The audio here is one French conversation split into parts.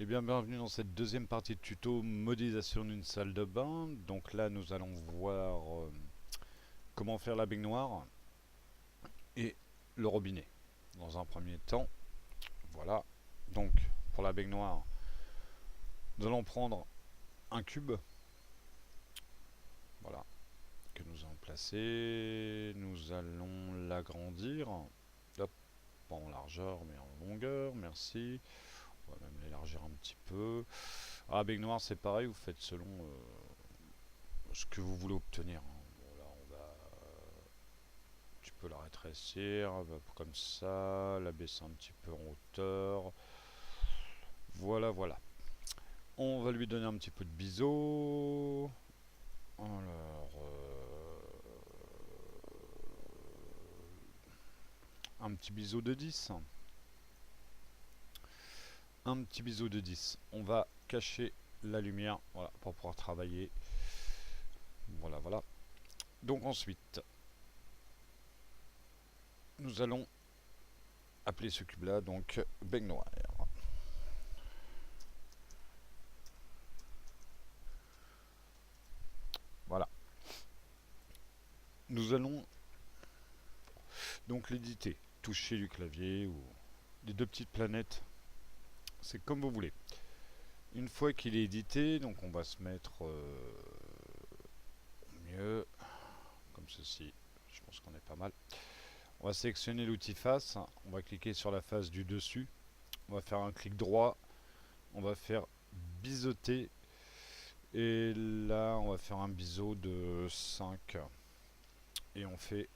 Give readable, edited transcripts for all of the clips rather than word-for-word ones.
Et bien bienvenue dans cette deuxième partie de tuto modélisation d'une salle de bain. Donc là nous allons voir comment faire la baignoire et le robinet. Dans un premier temps, voilà. Donc pour la baignoire, nous allons prendre un cube, voilà, que nous allons placer. Nous allons l'agrandir, hop, pas en largeur mais en longueur, merci. On va même l'élargir un petit peu. Ah, la baignoire c'est pareil, vous faites selon ce que vous voulez obtenir. Bon, là, tu peux la rétrécir comme ça, la baisser un petit peu en hauteur. Voilà, voilà. On va lui donner un petit peu de biseau. Alors, un petit biseau de 10. Un petit biseau de 10. On va cacher la lumière, voilà, pour pouvoir travailler. Voilà, voilà. Donc ensuite, nous allons appeler ce cube là donc baignoire. Voilà. Nous allons donc l'éditer. Toucher du clavier ou des deux petites planètes, c'est comme vous voulez. Une fois qu'il est édité, donc on va se mettre mieux, comme ceci. Je pense qu'on est pas mal. On va sélectionner l'outil face. On va cliquer sur la face du dessus. On va faire un clic droit. On va faire biseauter. Et là, on va faire un biseau de 5. Et on fait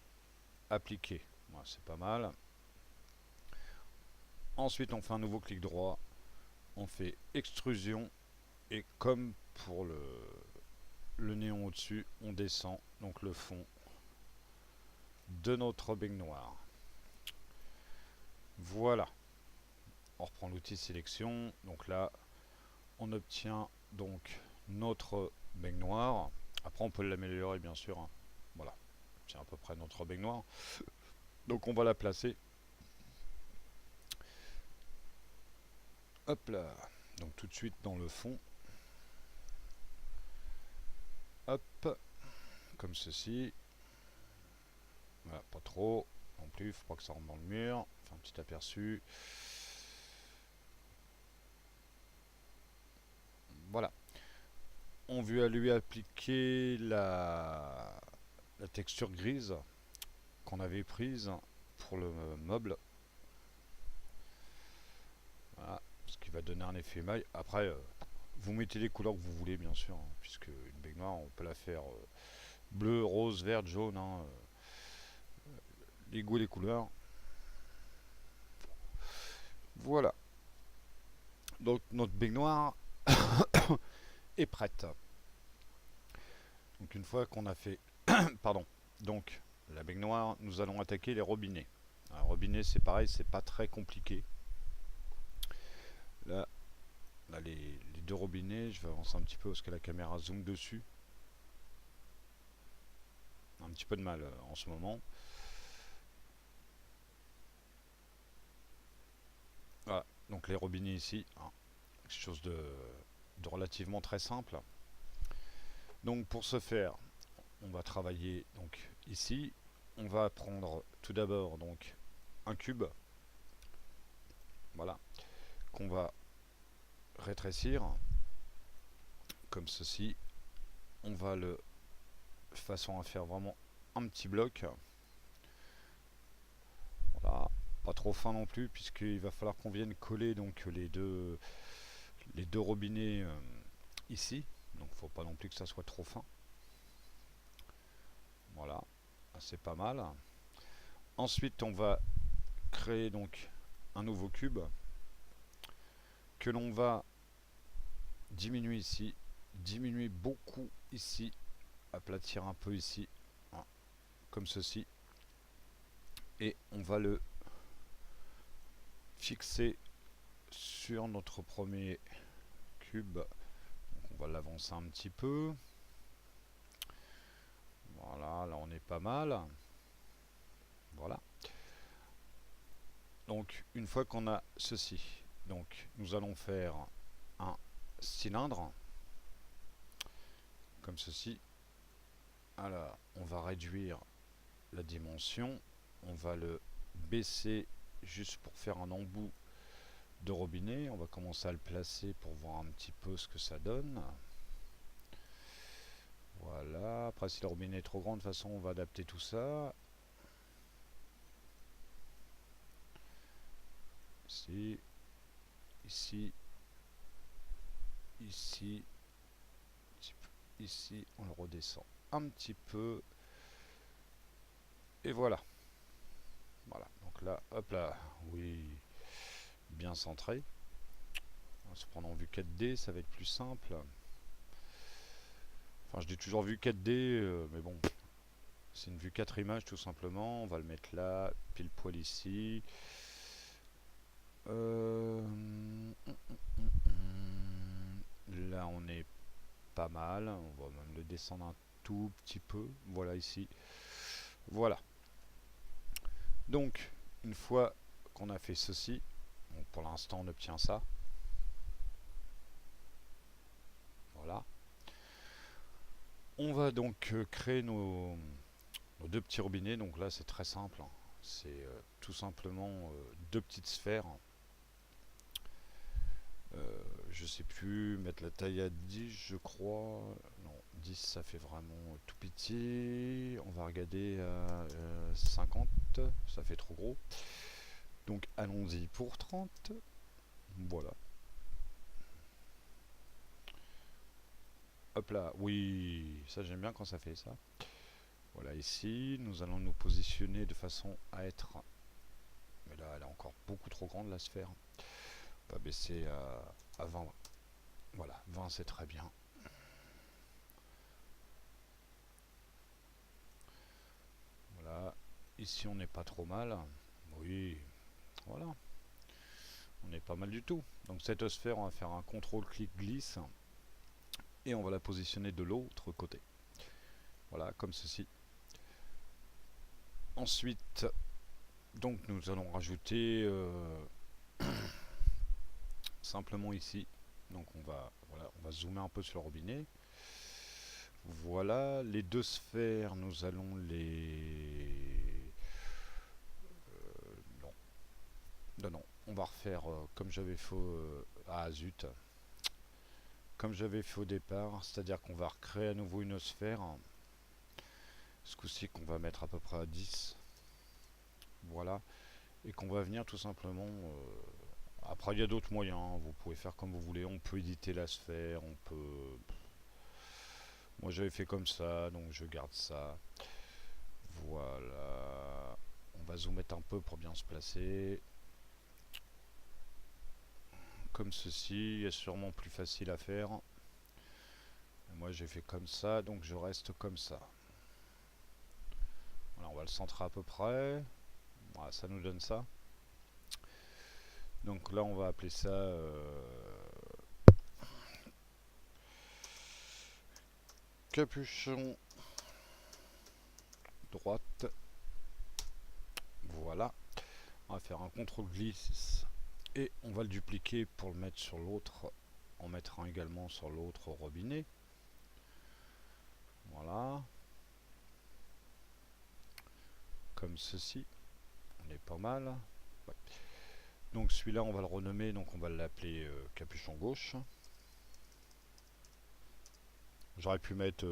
appliquer. Voilà, c'est pas mal. Ensuite, on fait un nouveau clic droit. On fait extrusion. Et comme pour le néon au-dessus, on descend donc le fond de notre baignoire. Voilà. On reprend l'outil sélection. Donc là, on obtient donc notre baignoire. Après, on peut l'améliorer bien sûr, hein. Voilà. C'est à peu près notre baignoire. Donc on va la placer. Hop là. Donc tout de suite dans le fond. Hop. Comme ceci. Voilà, pas trop non plus. Faut pas que ça rentre dans le mur. Enfin, un petit aperçu. Voilà. On veut lui appliquer la texture grise qu'on avait prise pour le meuble. Voilà, ce qui va donner un effet émail. Après, vous mettez les couleurs que vous voulez, bien sûr, hein, puisque une baignoire, on peut la faire bleu, rose, vert, jaune, hein, les goûts, les couleurs. Voilà. Donc notre baignoire est prête. Donc une fois qu'on a fait, pardon, donc la baignoire, nous allons attaquer les robinets. Un robinet, c'est pareil, c'est pas très compliqué. Là, les deux robinets, je vais avancer un petit peu parce que la caméra zoome dessus. Un petit peu de mal en ce moment. Voilà, donc les robinets ici, hein, quelque chose de relativement très simple. Donc pour ce faire, on va travailler donc ici. On va prendre tout d'abord donc un cube, voilà, qu'on va rétrécir comme ceci. On va le façon à faire vraiment un petit bloc. Voilà, pas trop fin non plus puisqu'il va falloir qu'on vienne coller donc les deux robinets ici. Donc faut pas non plus que ça soit trop fin. Voilà, c'est pas mal. Ensuite on va créer donc un nouveau cube que l'on va diminuer ici, diminuer beaucoup ici, aplatir un peu ici, hein, comme ceci, et on va le fixer sur notre premier cube. Donc on va l'avancer un petit peu. Voilà, là on est pas mal. Voilà. Donc une fois qu'on a ceci, donc nous allons faire cylindre, comme ceci. Alors, on va réduire la dimension, on va le baisser juste pour faire un embout de robinet. On va commencer à le placer pour voir un petit peu ce que ça donne. Voilà, après si le robinet est trop grand, de toute façon on va adapter tout ça. Ici, ici, ici, ici, on le redescend un petit peu. Et voilà. Voilà, donc là, hop là, oui, bien centré. On va se prendre en vue 4D, ça va être plus simple. Enfin, je dis toujours vue 4D, mais bon, c'est une vue 4 images tout simplement. On va le mettre là, pile poil ici. Là, on est pas mal. On va même le descendre un tout petit peu. Voilà ici. Voilà. Donc, une fois qu'on a fait ceci, donc pour l'instant on obtient ça. Voilà. On va donc créer nos deux petits robinets. Donc là c'est très simple. C'est tout simplement deux petites sphères. Je sais plus, mettre la taille à 10 je crois. Non, 10 ça fait vraiment tout petit. On va regarder à 50, ça fait trop gros. Donc allons-y pour 30. Voilà. Hop là, oui, ça j'aime bien quand ça fait ça. Voilà, ici, nous allons nous positionner de façon à être... Mais là, elle est encore beaucoup trop grande, la sphère. On va baisser à 20. Voilà, 20 c'est très bien. Voilà, ici on n'est pas trop mal. Oui, voilà. On n'est pas mal du tout. Donc cette sphère, on va faire un contrôle-clic-glisse. Et on va la positionner de l'autre côté. Voilà, comme ceci. Ensuite, donc nous allons rajouter simplement ici. Donc voilà, on va zoomer un peu sur le robinet. Voilà, les deux sphères, nous allons les... non, non, non, on va refaire comme j'avais fait... ah zut. Comme j'avais fait au départ, c'est-à-dire qu'on va recréer à nouveau une sphère. Ce coup-ci qu'on va mettre à peu près à 10. Voilà. Et qu'on va venir tout simplement... après, il y a d'autres moyens, hein. Vous pouvez faire comme vous voulez. On peut éditer la sphère, on peut... Moi j'avais fait comme ça, donc je garde ça. Voilà. On va zoomer un peu pour bien se placer. Comme ceci, il y a sûrement plus facile à faire. Moi j'ai fait comme ça, donc je reste comme ça. Voilà, on va le centrer à peu près. Voilà, ça nous donne ça. Donc là on va appeler ça capuchon droite. Voilà. On va faire un contrôle glisse et on va le dupliquer pour le mettre sur l'autre. En mettre un également sur l'autre robinet. Voilà. Comme ceci. On est pas mal. Ouais. Donc celui-là on va le renommer, donc on va l'appeler capuchon gauche. J'aurais pu mettre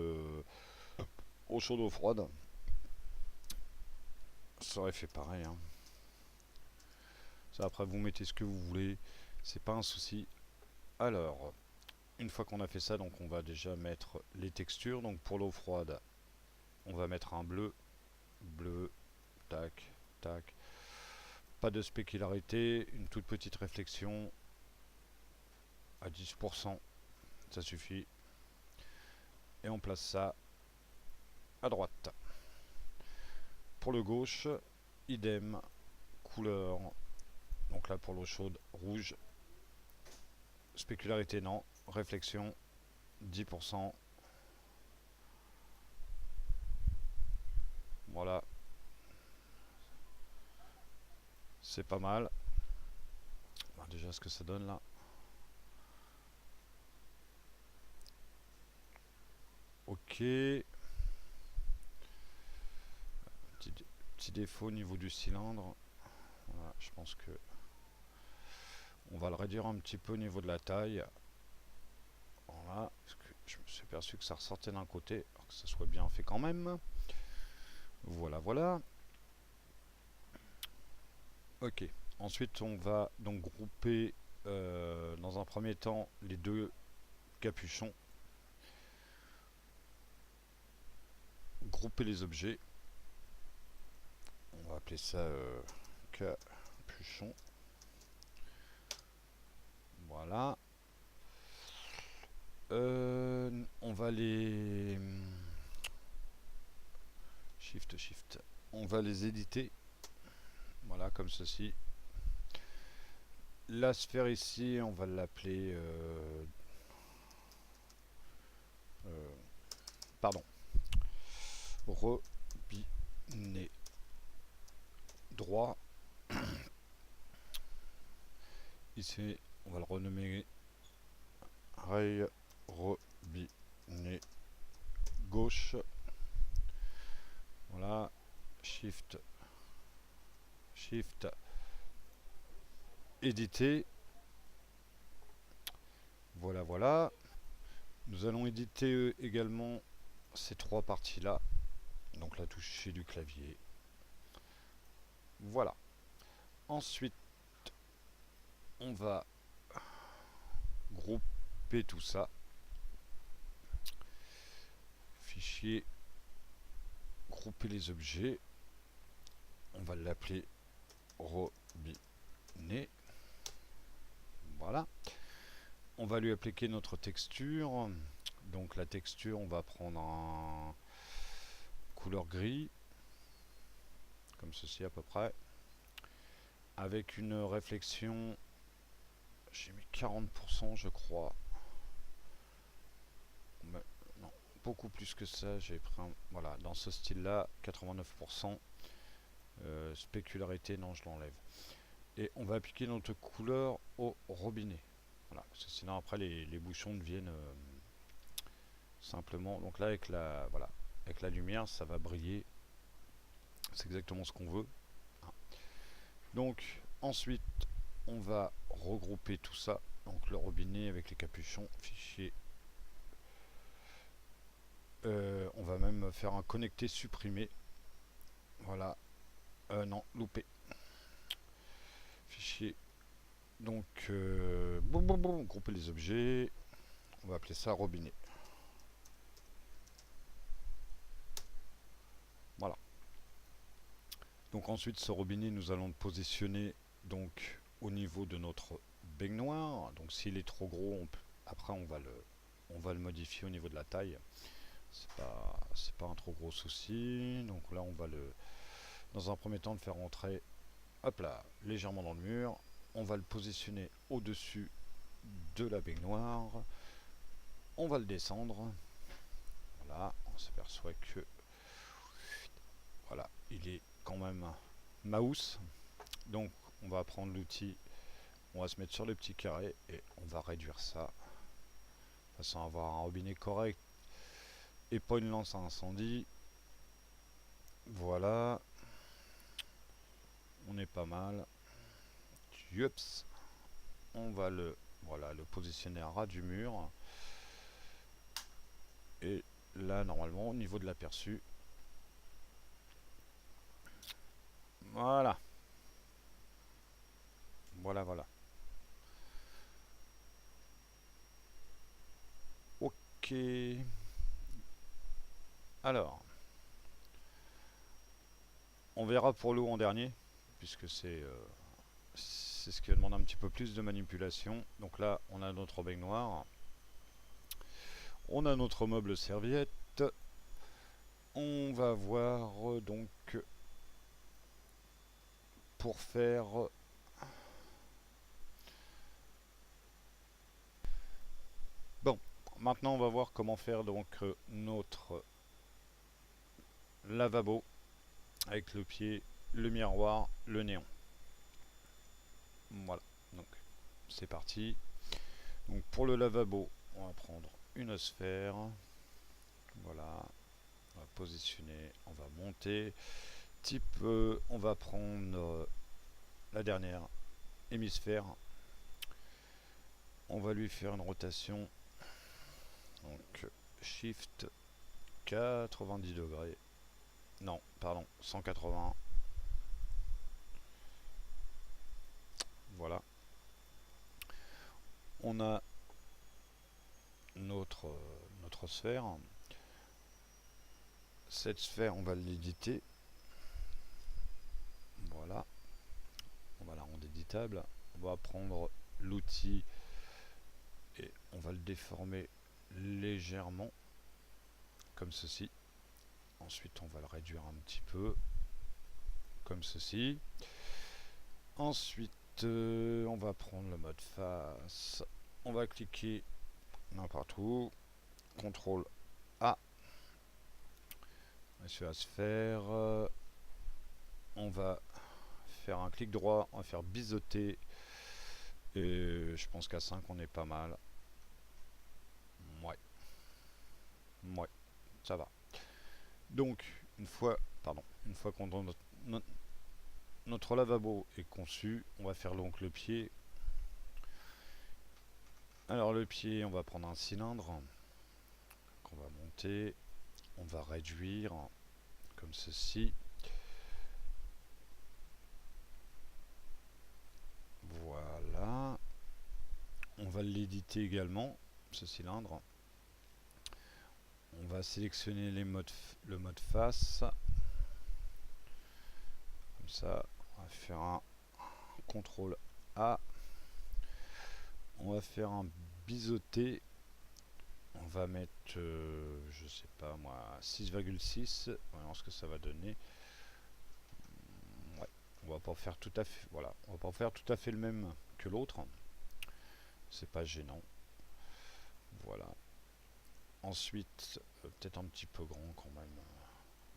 eau chaude, eau froide. Ça aurait fait pareil. Hein. Ça après vous mettez ce que vous voulez. C'est pas un souci. Alors, une fois qu'on a fait ça, donc on va déjà mettre les textures. Donc pour l'eau froide, on va mettre un bleu. Bleu. Tac. Tac. Pas de spécularité. Une toute petite réflexion. À 10%. Ça suffit. Et on place ça à droite. Pour le gauche, idem, couleur, donc là pour l'eau chaude, rouge, spécularité non, réflexion, 10%, voilà, c'est pas mal. Bon, déjà ce que ça donne là. appliquer. Petit défaut au niveau du cylindre. Voilà, je pense que on va le réduire un petit peu au niveau de la taille. Voilà, parce que je me suis aperçu que ça ressortait d'un côté, alors que ça soit bien fait quand même. Voilà, voilà. Ok. Ensuite, on va donc grouper dans un premier temps les deux capuchons. Grouper les objets. On va appeler ça capuchon. Voilà. On va les shift. On va les éditer. Voilà, comme ceci. La sphère ici, on va l'appeler pardon, robinet droit. Ici, on va le renommer rail robinet gauche. Voilà, shift, éditer. Voilà, voilà. Nous allons éditer également ces trois parties-là. Donc la touche du clavier. Voilà. Ensuite, on va grouper tout ça. Fichier, grouper les objets. On va l'appeler robinet. Voilà. On va lui appliquer notre texture. Donc la texture, on va prendre en couleur gris, comme ceci à peu près, avec une réflexion, j'ai mis 40% je crois. Mais non, beaucoup plus que ça, j'ai pris un, voilà, dans ce style là, 89%. Spécularité, non, je l'enlève. Et on va appliquer notre couleur au robinet. Voilà, parce que sinon après les bouchons deviennent simplement. Donc là avec la voilà, avec la lumière, ça va briller. C'est exactement ce qu'on veut. Donc ensuite, on va regrouper tout ça. Donc le robinet avec les capuchons, fichier. On va même faire un connecté supprimé. Voilà. Non, loupé. Fichier. Donc, grouper les objets. On va appeler ça robinet. Voilà. Donc ensuite, ce robinet, nous allons le positionner donc au niveau de notre baignoire. Donc s'il est trop gros, après on va le modifier au niveau de la taille. C'est pas un trop gros souci. Donc là, on va dans un premier temps le faire rentrer, hop là, légèrement dans le mur. On va le positionner au-dessus de la baignoire. On va le descendre. Voilà, on s'aperçoit que voilà, il est quand même mouse. Donc on va prendre l'outil, on va se mettre sur le petit carré et on va réduire ça de façon à avoir un robinet correct et pas une lance à incendie. Voilà, on est pas mal. Yups. On va le positionner à ras du mur. Et là normalement au niveau de l'aperçu, voilà. Voilà. Ok. Alors, on verra pour l'eau en dernier, puisque c'est ce qui va demander un petit peu plus de manipulation. Donc là, on a notre baignoire. On a notre meuble serviette. On va voir donc pour faire bon, maintenant on va voir comment faire donc notre lavabo avec le pied, le miroir, le néon. Voilà, donc c'est parti. Donc pour le lavabo, on va prendre une sphère. Voilà, on va positionner, on va monter. Type, on va prendre la dernière hémisphère. On va lui faire une rotation. Donc, Shift 90 degrés. Non, pardon, 180. Voilà. On a notre sphère. Cette sphère, on va l'éditer. Voilà. On va la rendre éditable. On va prendre l'outil et on va le déformer légèrement, comme ceci. Ensuite, on va le réduire un petit peu, comme ceci. Ensuite, on va prendre le mode face. On va cliquer n'importe où. CTRL A. Sur la sphère. On va faire un clic droit. On va faire biseauter. Et je pense qu'à 5, on est pas mal. Ouais. Ouais. Ça va. Donc, une fois qu'on notre lavabo est conçu, on va faire donc le pied. Alors le pied, on va prendre un cylindre qu'on va monter, on va réduire comme ceci. Voilà. On va l'éditer également, ce cylindre. On va sélectionner le mode face. Comme ça, on va faire un CTRL A. On va faire un biseauté. On va mettre, je sais pas moi, 6,6. Voyons ce que ça va donner. Ouais, on va pas faire tout à fait, voilà, on va pas faire tout à fait le même que l'autre. C'est pas gênant. Voilà. Ensuite, peut-être un petit peu grand quand même.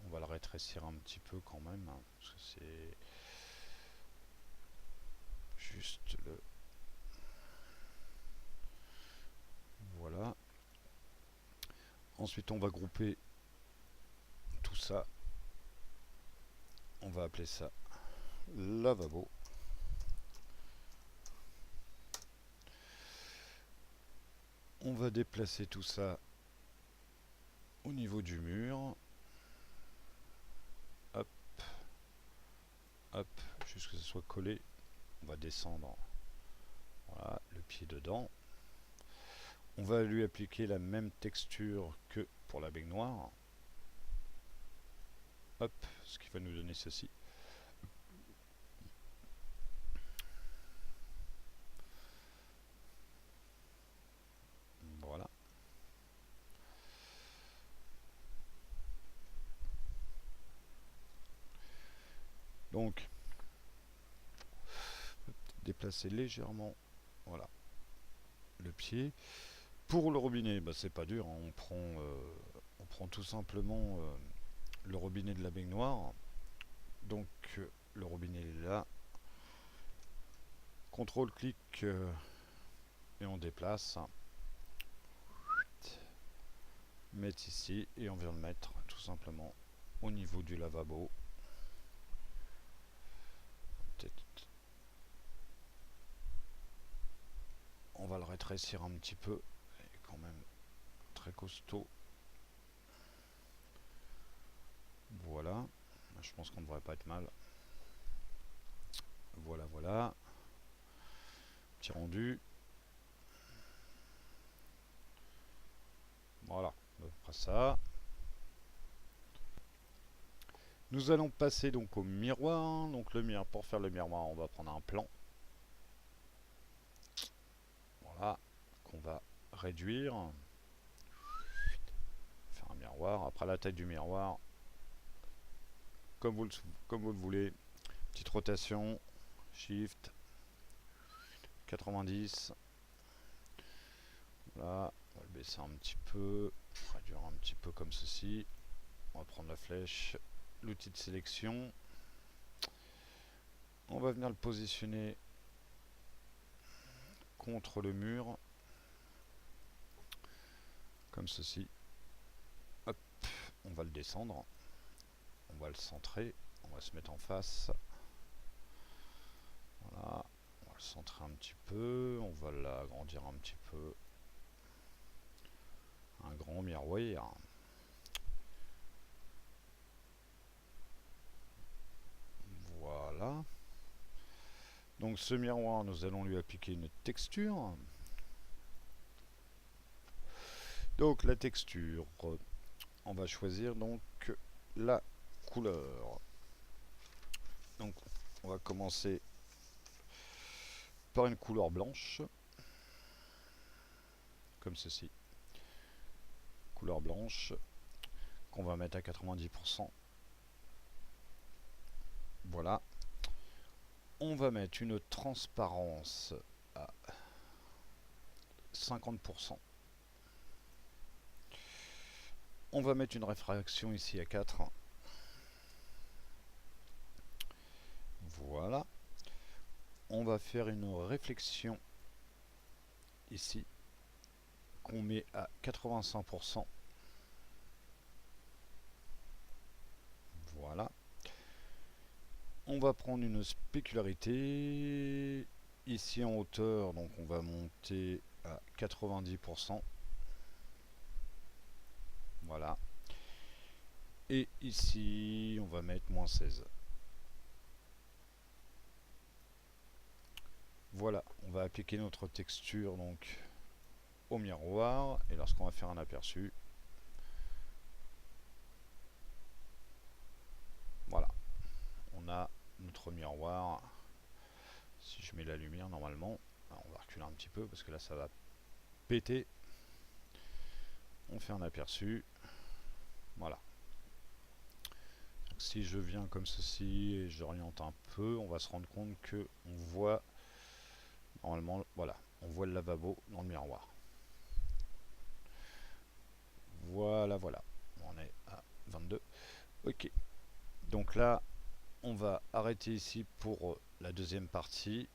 On va le rétrécir un petit peu quand même, hein, parce que c'est juste le... Voilà. Ensuite, on va grouper tout ça. On va appeler ça lavabo. On va déplacer tout ça au niveau du mur. Hop. Hop. Jusqu'à ce que ça soit collé. On va descendre. Voilà, le pied dedans. On va lui appliquer la même texture que pour la baignoire. Hop, ce qui va nous donner ceci. Voilà. Donc, déplacer légèrement, voilà, le pied. Pour le robinet, bah, c'est pas dur, hein. On prend tout simplement le robinet de la baignoire. Donc, le robinet est là. CTRL-clic et on déplace. Mettre ici et on vient le mettre tout simplement au niveau du lavabo. On va le rétrécir un petit peu, il est quand même très costaud. Voilà, je pense qu'on ne devrait pas être mal. Voilà, voilà. Petit rendu. Voilà, à peu près ça. Nous allons passer donc au miroir. Donc le miroir, pour faire le miroir, on va prendre un plan. Voilà, qu'on va réduire. Faire un miroir. Après la taille du miroir, comme vous le voulez. Petite rotation. Shift. 90. Voilà, on va le baisser un petit peu. Réduire un petit peu comme ceci. On va prendre la flèche. L'outil de sélection. On va venir le positionner contre le mur. Comme ceci. Hop. on va le descendre, on va le centrer, on va se mettre en face. Voilà, on va le centrer un petit peu, on va l'agrandir un petit peu. Un grand miroir. Voilà. Donc ce miroir, nous allons lui appliquer une texture. Donc la texture, on va choisir donc la couleur. Donc on va commencer par une couleur blanche, comme ceci. Couleur blanche, qu'on va mettre à 90%. Voilà. On va mettre une transparence à 50%. On va mettre une réfraction ici à 4. Voilà. On va faire une réflexion ici qu'on met à 85%. Voilà. On va prendre une spécularité ici en hauteur, donc on va monter à 90%. Voilà. Et ici, on va mettre moins 16. Voilà, on va appliquer notre texture donc au miroir, et lorsqu'on va faire un aperçu, voilà, on a notre miroir. Si je mets la lumière normalement, on va reculer un petit peu parce que là ça va péter. On fait un aperçu, voilà. Donc, si je viens comme ceci et j'oriente un peu, on va se rendre compte que on voit normalement, voilà, on voit le lavabo dans le miroir. Voilà, voilà, on est à 22. Ok, donc là on va arrêter ici pour la deuxième partie.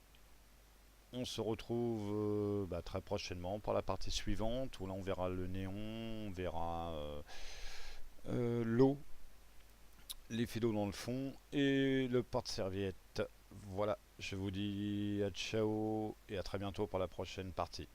On se retrouve très prochainement pour la partie suivante où là on verra le néon, on verra l'eau, l'effet d'eau dans le fond et le porte-serviette. Voilà, je vous dis à ciao et à très bientôt pour la prochaine partie.